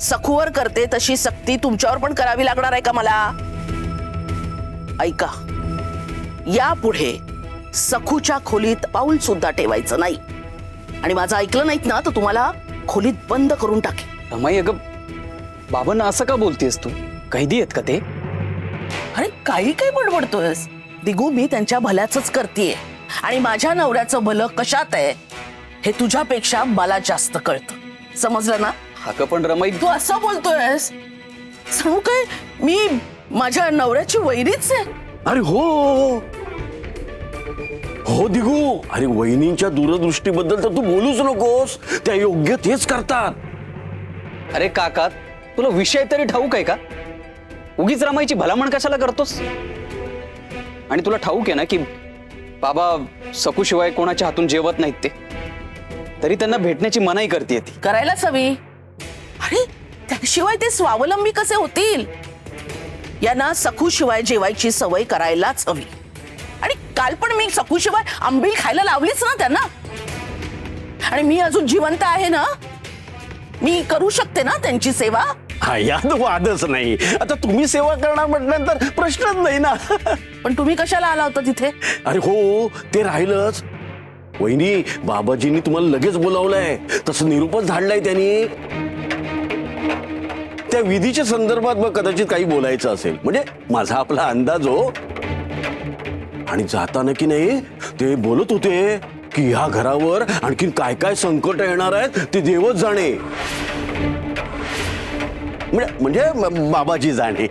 सखूवर करते तशी सक्ती तुमच्यावर पण करावी लागणार आहे का मला? ऐका, यापुढे सखूच्या खोलीत पाऊल सुद्धा ठेवायचं नाही, आणि माझं ऐकलं नाहीत ना तर तुम्हाला खोलीत बंद करून टाकेन. रमाई, अगं बाबांना असं का बोलतेस तू? कैदी आहेत का ते? अरे काही काय बडबडतोयस दिगू? मी त्यांच्या भल्याच करतेय, आणि माझ्या नवऱ्याचं भलं कशात आहे हे तुझ्यापेक्षा मला जास्त कळतं. समजलं ना? अगं पण रमाई, तू असं बोलतोयस सांगू काय, मी माझ्या नवऱ्याची वैरीच आहे. अरे हो हो दिगू, अरे वहिनींच्या दूरदृष्टीबद्दल तर तू बोलूच नकोस. त्या योग्य तेच करतात. अरे काका, तुला विषय तरी ठाऊक आहे का? उगीच रमाईची भलामण कशाला करतोस? आणि तुला ठाऊक आहे ना की बाबा सखूशिवाय कोणाच्या हातून जेवत नाहीत ते, तरी त्यांना भेटण्याची मनाई करते ती. करायलाच हवी. अरे त्याशिवाय ते स्वावलंबी कसे होतील? यांना सखूशिवाय जेवायची सवय करायलाच हवी. आणि काल पण मी सखूशिवाय आंबील खायला लावलीच ना त्यांना. आणि मी अजून जिवंत आहे ना, मी करू शकते ना त्यांची सेवा. हा, यात वादच नाही. आता तुम्ही सेवा करणार म्हटल्यानंतर प्रश्नच नाही ना. पण तुम्ही कशाला आला होता तिथे? अरे हो, ते राहिलंच. वहिनी, बाबाजींनी तुम्हाला लगेच बोलावलंय, तसं निरूपच धाडलाय त्यांनी. त्या विधीच्या संदर्भात मग कदाचित काही बोलायचं असेल, म्हणजे माझा आपला अंदाज हो. आणि जाताना की नाही ते बोलत होते की ह्या घरावर आणखीन काय काय संकट येणार आहेत ते देवच जाणे. म्हणजे बाबाजी जाणे.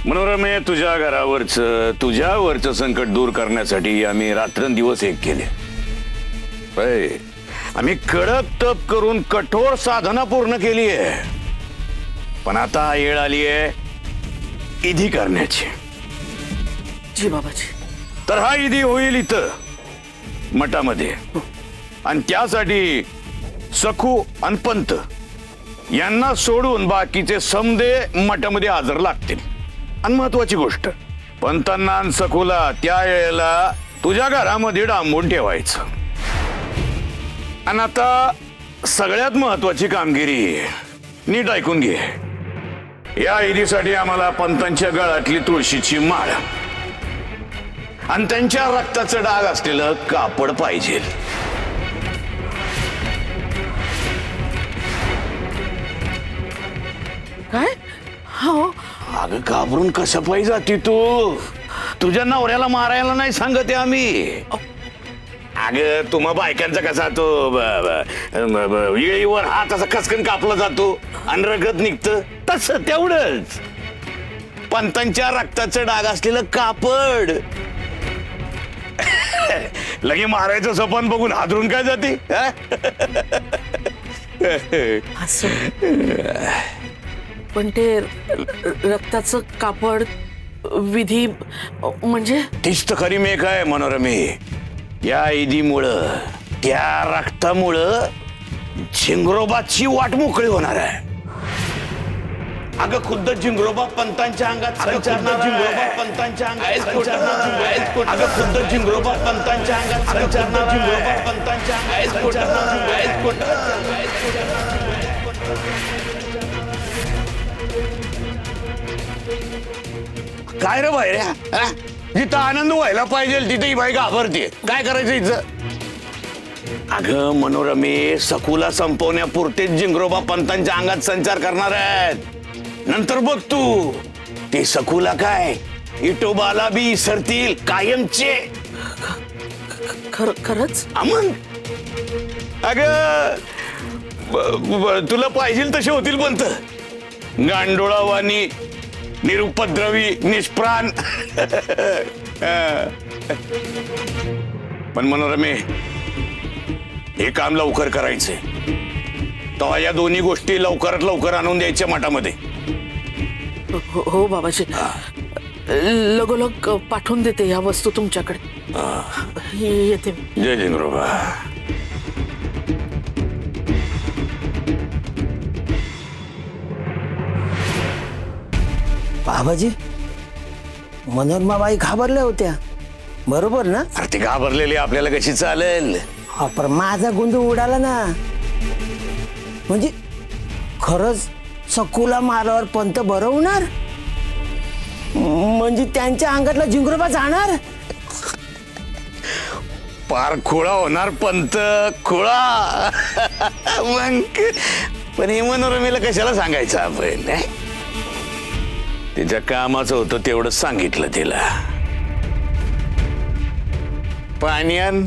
मनोरमे, तुझ्यावरचं संकट दूर करण्यासाठी आम्ही रात्रंदिवस एक केले. आम्ही कडक तप करून कठोर साधना पूर्ण केली आहे. पण आता वेळ आली आहे ईदी करण्याची. जी बाबाजी. तर हा ईदी होईल इथं मठामध्ये, आणि त्यासाठी सखू आणि पंत यांना सोडून बाकीचे समदे मठामध्ये हजर लागतील. आणि महत्वाची गोष्ट, पंतांना आणि सखूला त्या वेळेला तुझ्या घरामध्ये डांबून ठेवायचं. आणि आता सगळ्यात महत्वाची कामगिरी, नीट ऐकून घे. या ईदीसाठी आम्हाला पंतांच्या गळ्यातली तुळशीची माळ आणि त्यांच्या रक्ताचं डाग असलेलं कापड पाहिजे. काय? हो. अगं घाबरून कसं पाहिजे जाती तू? तुझ्या नवऱ्याला मारायला नाही सांगते आम्ही. अगं तुम्हा बायकांचा कसा तो येळीवर हात असा खसकन कापला जातो आणि रगत निघतं, तसं तेवढंच पंतांच्या रक्ताचं डाग असलेलं कापड. लगे मारायचं सपन बघून हादरून काय जाते? पण ते रक्ताचं कापड विधी म्हणजे? तीच तर खरी मेघ आहे मनोरमे. या ईदीमुळं, त्या रक्तामुळं झिंगरोबाची वाट मोकळी होणार आहे. अगं खुद्द झिंगरोबा पंतांच्या अंगात संचारणार. झिंगरोबा पंतांच्या अंगात संचारणार. अगं खुद्द झिंगरोबा पंतांच्या अंगात संचारणार. झिंगरोबा पंतांच्या अंगात संचारणार. काय रे बाहेर, जिथं आनंद व्हायला पाहिजे तिथे ही बाई घाबरते. काय करायचं हिचं? अगं मनोरमे, सखूला संपवण्यापुरतेच झिंगरोबा पंतांच्या अंगात संचार करणार आहेत. नंतर बघ तू, ते सखूला काय इटोबाला बी इसरतील कायमचे. खरंच? अमन, अगं तुला पाहिजे तसे होतील पंत. गांडोळावानी, निरुपद्रवी, निष्प्राण. पण मनोरमे, हे काम लवकर करायचंय. तेव्हा या दोन्ही गोष्टी लवकरात लवकर आणून द्यायच्या मठामध्ये. हो बाबाजी, लगोलग पाठवून देते या वस्तू तुमच्याकडे. येते. जय झिंगरोबा. बाबाजी, मनोरमाबाई घाबरल्या होत्या. बरोबर ना? अरे ती घाबरलेली आपल्याला कशी चालेल? हा, पण माझा गोंधळ उडाला ना. म्हणजे खरंच सकूला मारल्यावर पंत बरं होणार? म्हणजे त्यांच्या अंगातला झिंगरोबा जाणार? पार खुळा होणार पंत, खुळा. मग पण हे मनोरमेला कशाला सांगायचं आपण? तिच्या कामाचं होतं तेवढं सांगितलं तिला. पाणी आण.